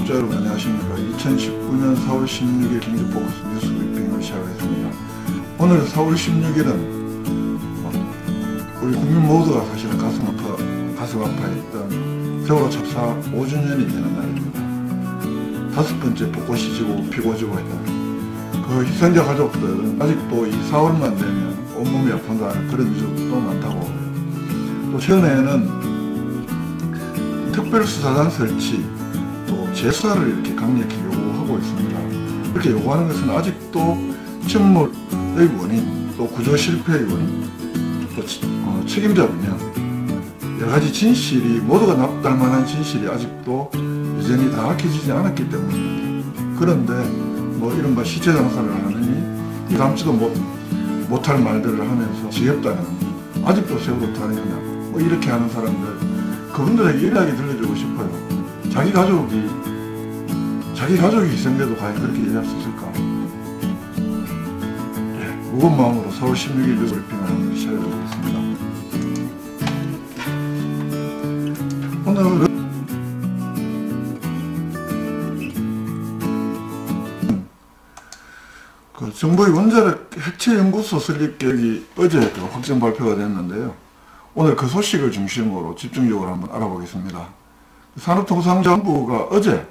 구독자 여러분 안녕하십니까. 2019년 4월 16일 경제포커스 뉴스 브리핑을 시작하겠습니다. 오늘 4월 16일은 우리 국민 모두가 사실은 가슴 아파했던 세월호 참사 5주년이 되는 날입니다. 5번째 벚꽃이 지고 피고 지고 했던 그 희생자 가족들은 아직도 이 4월만 되면 온몸이 아픈다는 그런 유족도 많다고. 또 최근에는 특별수사단 설치, 또 재수사를 이렇게 강력히 요구하고 있습니다. 이렇게 요구하는 것은 아직도 침몰의 원인, 또 구조 실패의 원인, 또 책임자 분야, 여러가지 진실이 모두가 납득할 만한 진실이 아직도 여전히 다 밝혀지지 않았기 때문입니다. 그런데 뭐 이른바 시체 장사를 하느니 담지도 못할 말들을 하면서 지겹다는, 아직도 세월호 타령이냐 뭐 이렇게 하는 사람들, 그분들에게 이야기 들려주고 싶어요. 자기 가족이 희생돼도 과연 그렇게 얘기할 수 있을까? 예, 무거운 마음으로 4월 16일 뉴스 브리핑을 한번 시작해보겠습니다. 오늘은 정부의 원자력 해체연구소 설립 계획이 어제 확정 발표가 됐는데요. 오늘 그 소식을 중심으로 집중적으로 한번 알아보겠습니다. 산업통상자원부가 어제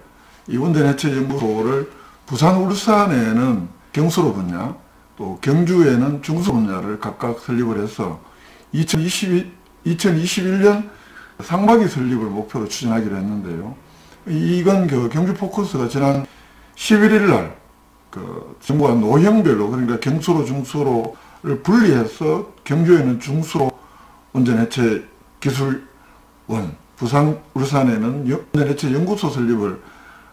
이 원전 해체연구소를 부산, 울산에는 경수로 분야, 또 경주에는 중수 분야를 각각 설립을 해서 2021년 상반기 설립을 목표로 추진하기로 했는데요. 이건 경주 포커스가 지난 11일 날 정부가 노형별로, 그러니까 경수로, 중수로를 분리해서 경주에는 중수로 원전 해체 기술원, 부산, 울산에는 원전 해체 연구소 설립을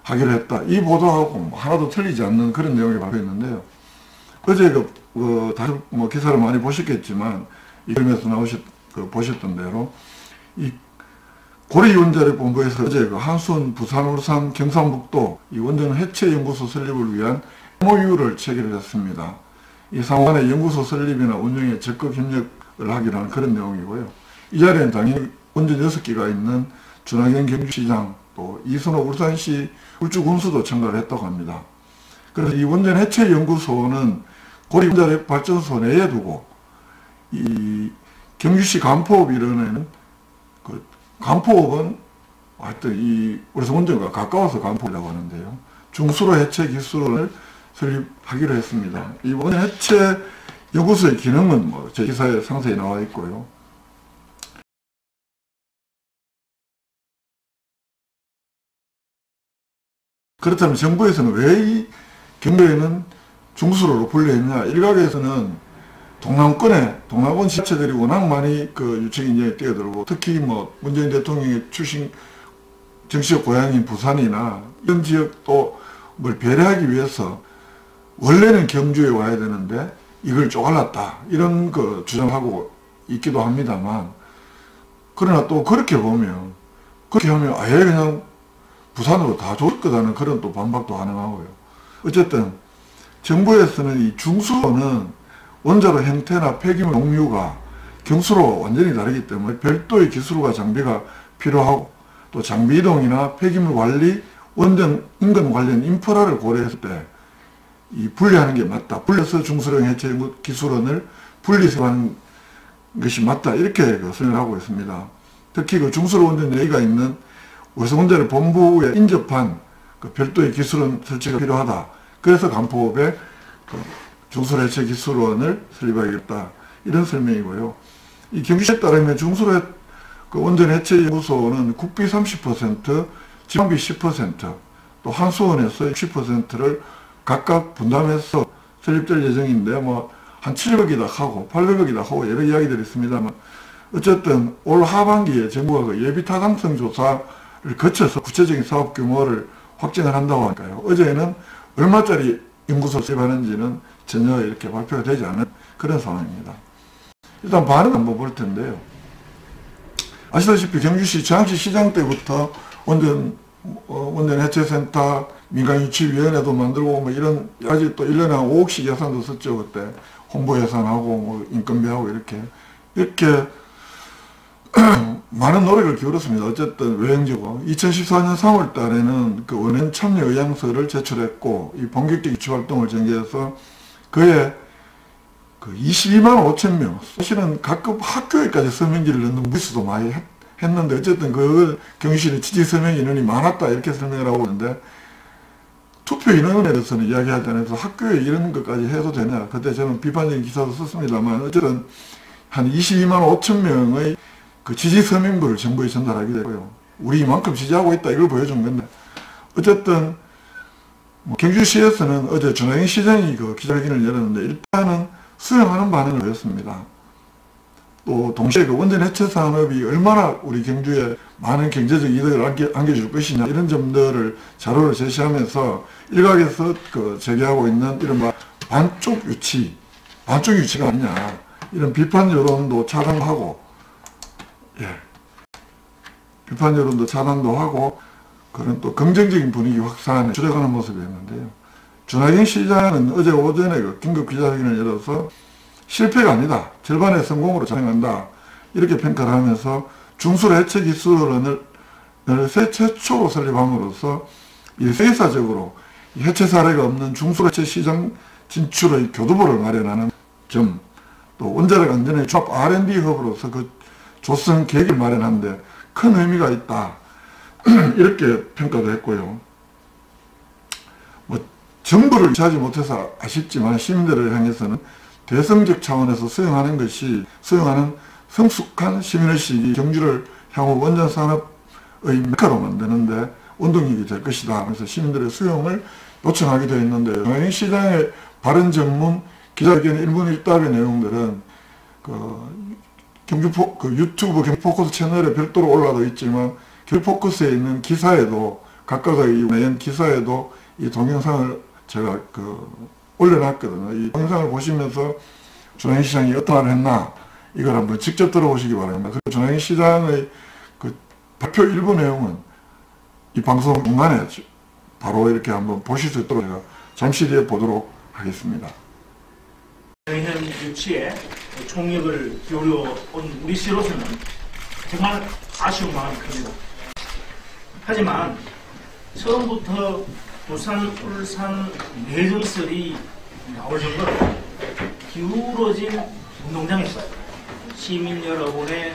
하기로 했다. 이 보도하고 하나도 틀리지 않는 그런 내용을 발표했는데요. 어제 다들 기사를 많이 보셨겠지만, 이 그림에서 보셨던 대로, 이 고려원자력본부에서 어제 한수원, 부산, 울산, 경상북도 이 원전 해체 연구소 설립을 위한 MOU를 체결을 했습니다. 이 상호간의 연구소 설립이나 운영에 적극 협력을 하기로 하는 그런 내용이고요. 이 자리에는 당연히 원전 6기가 있는 준하경 경주시장, 또 이선호 울산시 울주군수도 참가를 했다고 합니다. 그래서 이 원전 해체 연구소는 고려원자력 발전소 내에 두고 이 경주시 간포읍 이런에는 간포읍은 하여튼 이 그래서 원전과 가까워서 간포읍이라고 하는데요. 중수로 해체 기술원을 설립하기로 했습니다. 이 원전 해체 연구소의 기능은 제 기사에 상세히 나와 있고요. 그렇다면 정부에서는 왜 이 경주에는 중수로로 분류했냐? 일각에서는 동남권 지자체들이 워낙 많이 유책 인정에 뛰어들고, 특히 문재인 대통령의 출신 정치적 고향인 부산이나 이런 지역도 뭘 배려하기 위해서 원래는 경주에 와야 되는데 이걸 쪼갈랐다, 이런 주장하고 있기도 합니다만, 그러나 또 그렇게 하면 아예 그냥 부산으로 다 좋을 거다는 그런 또 반박도 가능하고요. 어쨌든 정부에서는 이 중수로는 원자로 형태나 폐기물 종류가 경수로 완전히 다르기 때문에 별도의 기술과 장비가 필요하고, 또 장비 이동이나 폐기물 관리, 원전 인근 관련 인프라를 고려했을 때 이 분리하는 게 맞다. 분리해서 중수령 해체 기술원을 분리하는 것이 맞다. 이렇게 설명을 하고 있습니다. 특히 중수로 원전 내의가 있는 월성원자력 본부에 인접한 별도의 기술원 설치가 필요하다. 그래서 간포읍에 중수로 해체 기술원을 설립하겠다. 이런 설명이고요. 이 경주시에 따르면 중수로 원전 해체 연구소는 국비 30%, 지방비 10%, 또 한수원에서 60%를 각각 분담해서 설립될 예정인데, 한 700억이다 하고 800억이다 하고 여러 이야기들이 있습니다만, 어쨌든 올 하반기에 정부가 예비 타당성 조사를 거쳐서 구체적인 사업 규모를 확정을 한다고 하니까요. 어제는 얼마짜리 연구소 설립하는지는 전혀 이렇게 발표가 되지 않은 그런 상황입니다. 일단 반응 한번 볼 텐데요. 아시다시피 경주시 정항시 시장 때부터 원전 해체센터 민간유치위원회도 만들고 이런 아직 또 1년에 한 5억씩 예산도 썼죠. 그때 홍보 예산하고 인건비하고 이렇게 많은 노력을 기울였습니다. 어쨌든 외형적으로 2014년 3월 달에는 그 원행 참여 의향서를 제출했고 이 본격적 유치 활동을 전개해서 그의 그 22만 5천 명, 사실은 각급 학교에까지 서명지를 넣는 무리수도 많이 했는데 어쨌든 그걸 경실의 지지 서명 인원이 많았다 이렇게 설명을 하고 있는데 투표 인원에 대해서는 이야기할 때는 학교에 이런 것까지 해도 되냐. 그때 저는 비판적인 기사도 썼습니다만 어쨌든 한 22만 5천 명의 그 지지 서명부를 정부에 전달하게 되고요. 우리 이만큼 지지하고 있다 이걸 보여준 건데 어쨌든 뭐 경주시에서는 어제 전화영 시장이 그 기자회견을 열었는데 일단은 수용하는 반응을 보였습니다. 또 동시에 그 원전 해체 산업이 얼마나 우리 경주에 많은 경제적 이득을 안겨줄 것이냐 이런 점들을 자료를 제시하면서 일각에서 그 제기하고 있는 이런 반쪽 유치가 아니냐 이런 비판 여론도 차단하고 비판 여론도 차단도 하고 그런 또 긍정적인 분위기 확산에 주력하는 모습이었는데요. 준하경 시장은 어제 오전에 그 긴급 기자회견을 열어서 실패가 아니다. 절반의 성공으로 진행한다. 이렇게 평가를 하면서 중수로 해체 기술원을 최초로 설립함으로써 세계사적으로 해체 사례가 없는 중수로 해체 시장 진출의 교두보를 마련하는 점, 또 원자력 안전의 종합 R&D 허브로서 그 조성 계획을 마련하는데 큰 의미가 있다. 이렇게 평가도 했고요. 뭐 정부를 유치하지 못해서 아쉽지만 시민들을 향해서는 대성적 차원에서 수용하는 성숙한 시민의식이 경주를 향후 원전 산업의 메카로 만드는데 원동력이 될 것이다. 그래서 시민들의 수용을 요청하게 되어 있는데 정하경 시장의 발언 전문 기자회견 1분 1답의 내용들은 유튜브 경주포커스 채널에 별도로 올라도 있지만 경주포커스에 있는 기사에도 각각의 내연 기사에도 이 동영상을 제가 올려놨거든요. 이 동영상을 보시면서 준하경 시장이 어떤 말을 했나 이걸 한번 직접 들어보시기 바랍니다. 그리고 준하경 시장의 그 발표 일부 내용은 이 방송 중간에 바로 이렇게 한번 보실 수 있도록 제가 잠시 뒤에 보도록 하겠습니다. 저희는 유치에 총력을 기울여 온 우리 시로서는 정말 아쉬운 마음이 큽니다. 하지만 처음부터 부산, 울산 내정설이 나올 정도로 기울어진 운동장에서 시민 여러분의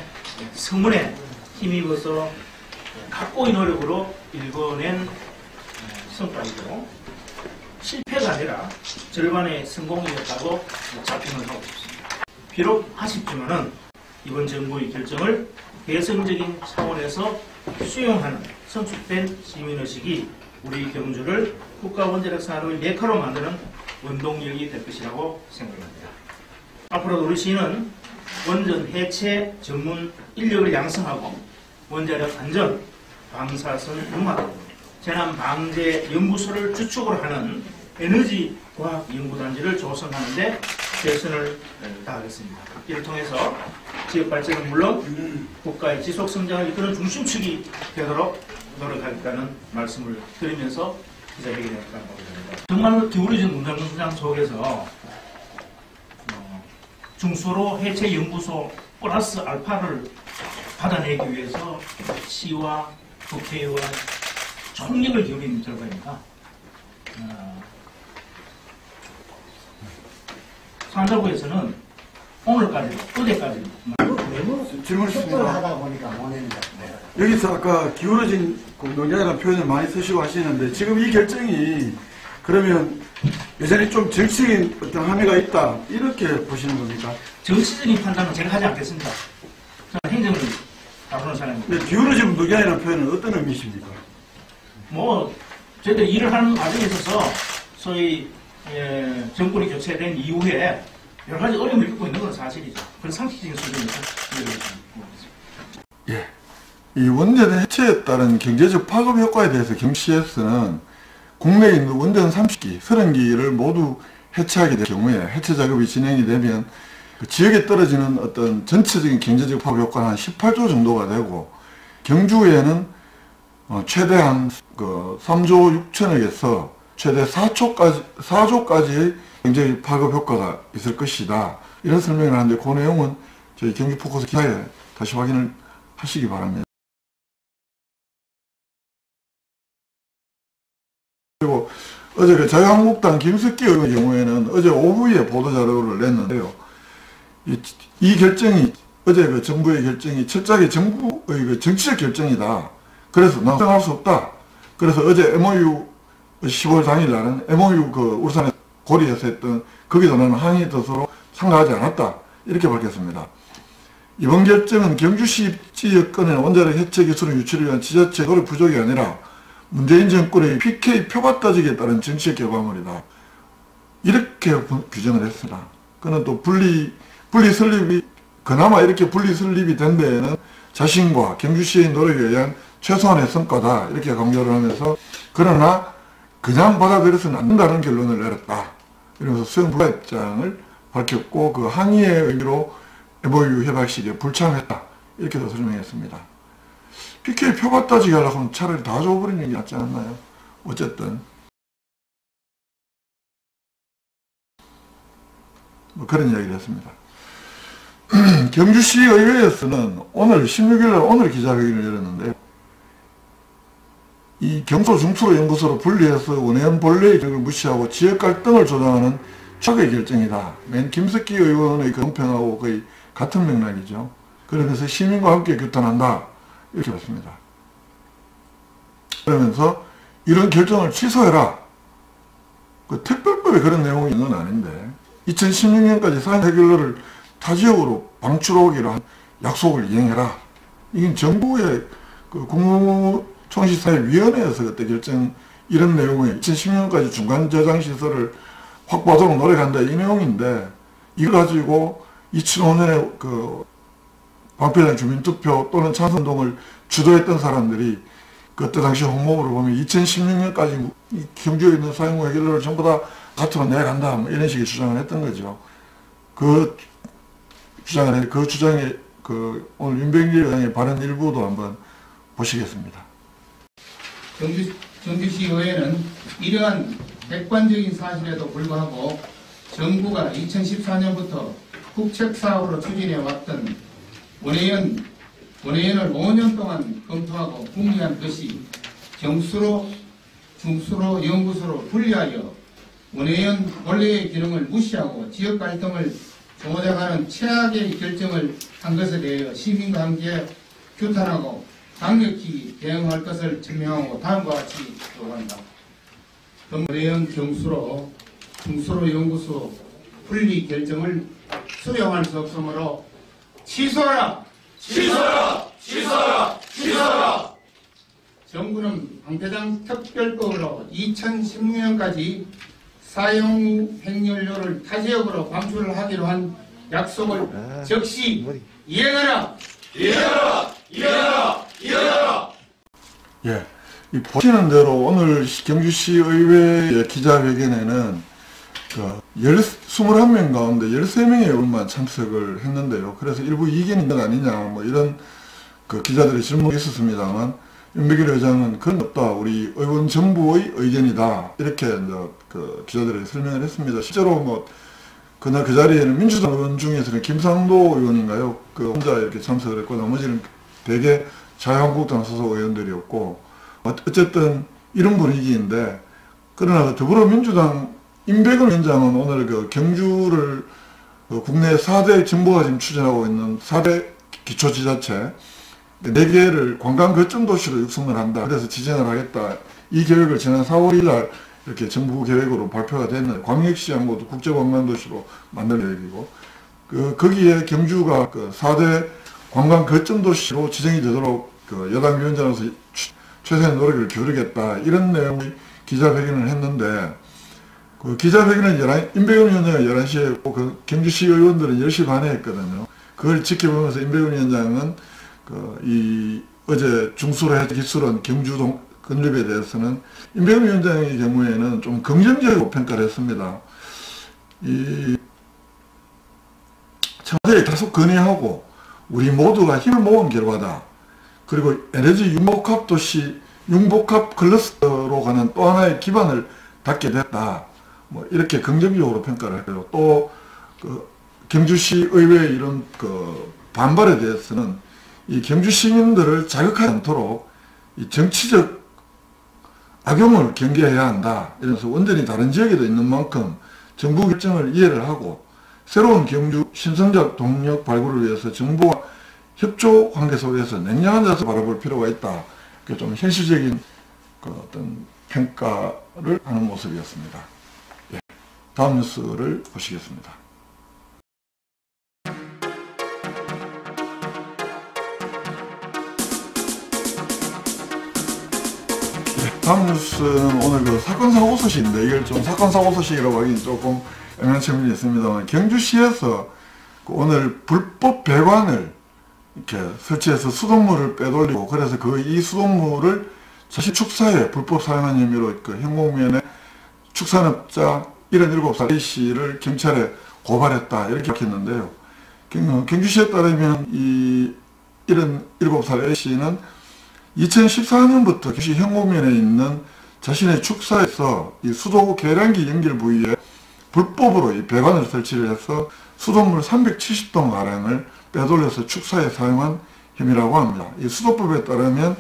성원에 힘입어서 각고의 노력으로 일궈낸 성과이고 실패가 아니라 절반의 성공이었다고 자평을 하고 싶습니다. 비록 아쉽지만은 이번 정부의 결정을 대성적인 차원에서 수용하는 성숙된 시민의식이 우리 경주를 국가원자력 산업의 메카로 만드는 원동력이 될 것이라고 생각합니다. 앞으로도 우리 시는 원전 해체 전문 인력을 양성하고 원자력 안전, 방사선 융합, 재난 방제 연구소를 주축으로 하는 에너지 과학 연구단지를 조성하는 데 최선을 다하겠습니다. 이를 통해서 지역 발전은 물론 국가의 지속 성장을 이끄는 중심축이 되도록 노력하겠다는 말씀을 드리면서 기자회견에 감사합니다. 정말 기울어진 운동장 속에서 중수로 해체 연구소 플러스 알파를 받아내기 위해서 시와 국회의원 총력을 기울인 결과입니다. 산자부에서는 오늘까지, 어제까지 질문 하다 보니까 못했는데 여기서 아까 기울어진 운동장이라는 표현을 많이 쓰시고 하시는데 지금 이 결정이 그러면 여전히 좀 정치적인 어떤 함의가 있다 이렇게 보시는 겁니까? 정치적인 판단은 제가 하지 않겠습니다. 저는 행정을 다루는 사람입니다. 기울어진 운동장이라는 표현은 어떤 의미십니까? 뭐 저희들이 일을 하는 과정에 있어서 소위 정권이 교체된 이후에 여러 가지 어려움을 겪고 있는 건 사실이죠. 그런 상식적인 수준에서 예. 이 원전 해체에 따른 경제적 파급 효과에 대해서 경시에서는 국내에 있는 원전 30기, 30기를 모두 해체하게 될 경우에 해체 작업이 진행이 되면 그 지역에 떨어지는 어떤 전체적인 경제적 파급 효과는 한 18조 정도가 되고 경주에는 최대한 3조 6천억에서 최대 4조까지의 경제적 파급 효과가 있을 것이다. 이런 설명을 하는데 그 내용은 저희 경주포커스 기사에 다시 확인을 하시기 바랍니다. 그리고 어제 그 자유한국당 김석기 의원의 경우에는 어제 오후에 보도자료를 냈는데요. 이 결정이, 어제 그 정부의 결정이 철저하게 정부의 그 정치적 결정이다. 그래서 나할 수 없다. 그래서 어제 MOU 10월 당일날은 MOU 그 울산에 고리에서 했던 거기도 나는 항의 뜻으로 참가하지 않았다. 이렇게 밝혔습니다. 이번 결정은 경주시 지역권의 원자력 해체 기술의 유치를 위한 지자체 노력 부족이 아니라 문재인 정권의 PK 표가 따지기에 따른 정치적 결과물이다. 이렇게 규정을 했습니다. 그는 또 분리 설립이, 그나마 이렇게 분리 설립이 된 데에는 자신과 경주시의 노력에 의한 최소한의 성과다. 이렇게 강조를 하면서, 그러나 그냥 받아들여서는 안 된다는 결론을 내렸다. 이러면서 수용 불가 입장을 밝혔고, 그 항의의 의미로 MOU 협약식에 불참했다. 이렇게도 설명했습니다. PK 표가 따지게 하려고 하면 차라리 다 줘버리는 게 낫지 않나요? 어쨌든 뭐 그런 이야기를 했습니다. 경주시 의회에서는 오늘 16일날 오늘 기자회견을 열었는데, 이 경소 중수로 연구소로 분리해서 원회원 본래의 결을 무시하고 지역 갈등을 조장하는 최악의 결정이다. 맨 김석기 의원의 그 논평하고 거의 같은 맥락이죠. 그러면서 시민과 함께 규탄한다. 이렇게 봤습니다. 그러면서 이런 결정을 취소해라. 그 특별법에 그런 내용이 있는 건 아닌데 2016년까지 사행 해결로를 타 지역으로 방출하기로 한 약속을 이행해라. 이건 정부의 그 국무총시사회위원회에서 그때 결정, 이런 내용이 2016년까지 중간 저장 시설을 확보하도록 노력한다. 이 내용인데, 이걸 가지고 2005년에 그 방패장 주민투표 또는 찬성운동을 주도했던 사람들이 그때 당시 홍보를 보면 2016년까지 경주에 있는 사용구 해결로를 전부 다 같으로 내간다. 뭐 이런 식의 주장을 했던 거죠. 그 주장에 그 오늘 윤병길 의장의 발언 일부도 한번 보시겠습니다. 경주시 의회는 이러한 객관적인 사실에도 불구하고 정부가 2014년부터 국책사업으로 추진해왔던 원회원을 5년 동안 검토하고 궁리한 것이 경수로, 중수로, 연구소로 분리하여 원회원 본래의 기능을 무시하고 지역 갈등을 조장하는 최악의 결정을 한 것에 대하여 시민과 함께 규탄하고 강력히 대응할 것을 증명하고 다음과 같이 요구한다. 원회원 경수로, 중수로, 연구소 분리 결정을 수용할 수 없으므로 취소하라! 취소하라! 취소하라! 취소하라! 정부는 방패장 특별법으로 2016년까지 사용 핵연료를 타 지역으로 방출을 하기로 한 약속을 즉시 이행하라! 이행하라! 이행하라! 이행하라! 예, 이 보시는 대로 오늘 경주시 의회 기자회견에는 그 21명 가운데 13명의 의원만 참석을 했는데요. 그래서 일부 이견인 것 아니냐, 뭐 이런 그 기자들의 질문이 있었습니다만, 윤백일 의장은 그런 것 없다. 우리 의원 정부의 의견이다. 이렇게 이제 그 기자들에게 설명을 했습니다. 실제로 뭐, 그날 그 자리에는 민주당 의원 중에서는 김상도 의원인가요? 그 혼자 이렇게 참석을 했고, 나머지는 대개 자유한국당 소속 의원들이었고, 어쨌든 이런 분위기인데, 그러나 더불어민주당 임백은 위원장은 오늘 그 경주를 그 국내 4대 정부가 지금 추진하고 있는 4대 기초지자체 4개를 관광거점도시로 육성을 한다. 그래서 지정을 하겠다. 이 계획을 지난 4월 1일 날 이렇게 정부 계획으로 발표가 됐는데, 광역시하고도 국제관광도시로 만들 계획이고, 거기에 경주가 그 4대 관광거점도시로 지정이 되도록 그 여당 위원장으로서 최선의 노력을 기울이겠다. 이런 내용의 기자회견을 했는데, 그 기자회견은 임백은 위원장은 11시에 했고, 그 경주시 의원들은 10시 반에 했거든요. 그걸 지켜보면서 임백은 위원장은 어제 중수로 해서 기술은 경주 건립에 대해서는 임백은 위원장의 경우에는 좀 긍정적으로 평가를 했습니다. 청와대에 다소 건의하고 우리 모두가 힘을 모은 결과다. 그리고 에너지 융복합 도시, 융복합 클러스터로 가는 또 하나의 기반을 닫게 됐다. 뭐 이렇게 긍정적으로 평가를 해요. 또 경주시 의회의 이런 그 반발에 대해서는 이 경주 시민들을 자극하지 않도록 이 정치적 악용을 경계해야 한다. 이러면서 원전이 다른 지역에도 있는 만큼 정부 결정을 이해를 하고 새로운 경주 신성장 동력 발굴을 위해서 정부와 협조 관계 속에서 냉정한 자세로 바라볼 필요가 있다. 좀 현실적인 어떤 평가를 하는 모습이었습니다. 예. 다음 뉴스를 보시겠습니다. 다음 뉴스는 오늘 사건 사고 소식인데, 이걸 좀 사건 사고 소식이라고 하기는 조금 애매한 측면이 있습니다만, 경주시에서 오늘 불법 배관을 이렇게 설치해서 수돗물을 빼돌리고, 그래서 이 수돗물을 자신 축사에 불법 사용한 혐의로 현공면에 축산업자 77살 A씨를 경찰에 고발했다, 이렇게 밝혔는데요. 경주시에 따르면 이 77살 A씨는 2014년부터 경주시 현공면에 있는 자신의 축사에서 이 수도 계량기 연결 부위에 불법으로 이 배관을 설치를 해서 수돗물 370동 가량을 빼돌려서 축사에 사용한 혐의라고 합니다. 이 수도법에 따르면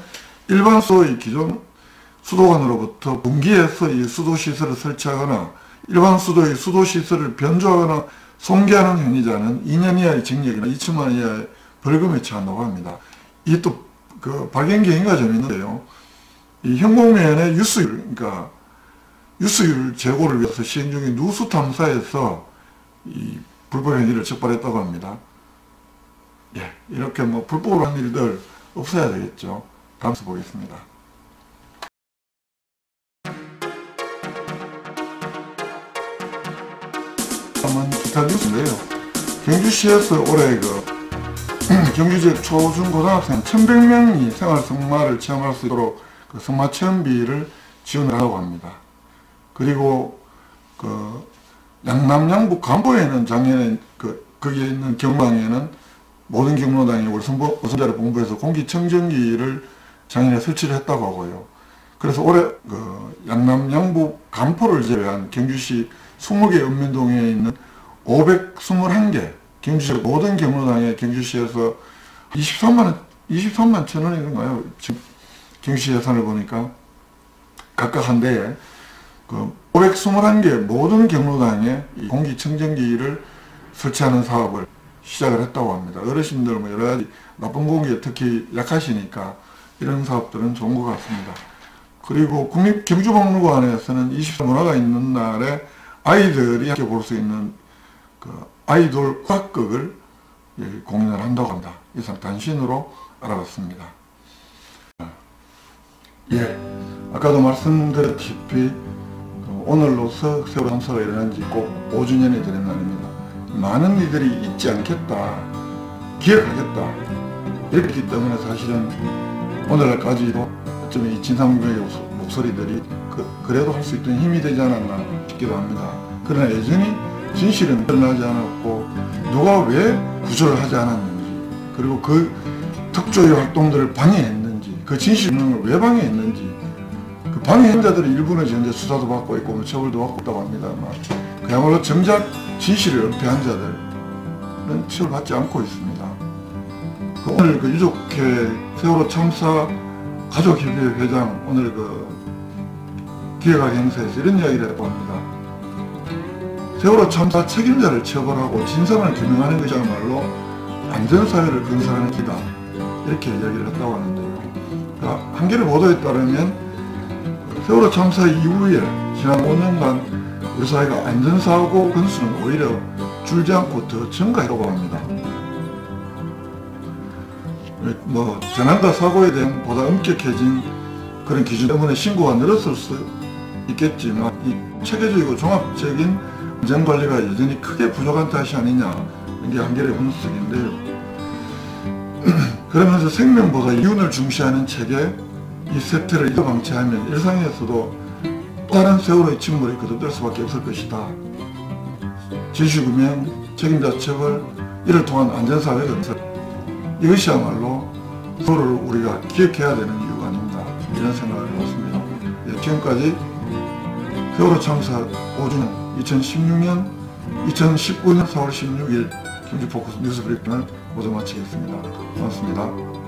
일반 수도의 기존 수도관으로부터 분기해서 이 수도시설을 설치하거나 일반 수도의 수도시설을 변조하거나 손괴하는 행위자는 2년 이하의 징역이나 2천만 원 이하의 벌금에 처한다고 합니다. 이 또 발견 경위가 좀 있는데요. 이 현공면의 유수율 제고를 위해서 시행 중인 누수 탐사에서 이 불법 행위를 적발했다고 합니다. 예, 이렇게 불법으로 한 일들 없어야 되겠죠. 다음 수 보겠습니다. 다음은 기타 뉴스인데요. 경주시에서 올해 경주지역 초, 중, 고등학생 1100명이 생활 성마를 체험할 수 있도록 성마 체험비를 지원을 하려고 합니다. 그리고 양남 양북 간포에는 작년에 거기에 있는 경로당에는 모든 경로당이 오선자를 공부해서 공기청정기를 작년에 설치를 했다고 하고요. 그래서 올해 양남 양북 간포를 제외한 경주시 20개 읍면동에 있는 521개 경주시 모든 경로당에 경주시에서 23만 천 원이던가요? 지금 경주시 예산을 보니까 각각 한 대에 521개 모든 경로당에 공기청정기를 설치하는 사업을 시작을 했다고 합니다. 어르신들 여러 가지 나쁜 공기에 특히 약하시니까 이런 사업들은 좋은 것 같습니다. 그리고 국립경주박물관에서는 24 문화가 있는 날에 아이들이 함께 볼 수 있는 아이돌 국악극을 공연을 한다고 합니다. 이상 단신으로 알아봤습니다. 예, 아까도 말씀드렸다시피 오늘로서 세월호 참사가 일어난 지 꼭 5주년이 되는 날입니다. 많은 이들이 잊지 않겠다, 기억하겠다 이랬기 때문에 사실은 오늘날까지도 어쩌면 이 진상규명의 목소리들이 그래도 할 수 있던 힘이 되지 않았나 싶기도 합니다. 그러나 여전히 진실은 드러나지 않았고 누가 왜 구조를 하지 않았는지, 그리고 그 특조위 활동들을 방해했는지, 그 진실 있는 걸 왜 방해했는지, 그 방해한 자들의 일부는 현재 수사도 받고 있고 처벌도 받고 있다고 합니다만 그야말로 정작 진실을 은폐한 자들은 처벌받지 않고 있습니다. 오늘 유족회 세월호 참사 가족협의회 회장 오늘 기획학 행사에서 이런 이야기를 했다고 합니다. 세월호 참사 책임자를 처벌하고 진상을 규명하는 것이야말로 안전사회를 건설하는 길이다, 이렇게 이야기를 했다고 하는데요. 한겨레 보도에 따르면 세월호 참사 이후에 지난 5년간 우리 사회가 안전사고 건수는 오히려 줄지 않고 더 증가했다고 합니다. 재난과 사고에 대한 보다 엄격해진 그런 기준 때문에 신고가 늘었을 수 있겠지만 이 체계적이고 종합적인 안전관리가 여전히 크게 부족한 탓이 아니냐, 이게 한겨레 분석인데요. 그러면서 생명보다 이윤을 중시하는 체계, 이 세태를 방치하면 일상에서도 또 다른 세월호의 침몰이 거듭될 수밖에 없을 것이다. 진실규명, 책임자 처벌, 이를 통한 안전사회 건설, 이것이야말로 세월호를 우리가 기억해야 되는 이유가 아닌가, 이런 생각을 해봤습니다. 예, 지금까지 세월호 참사 5주년 2019년 4월 16일 경제포커스 뉴스 브리핑을 모두 마치겠습니다. 고맙습니다.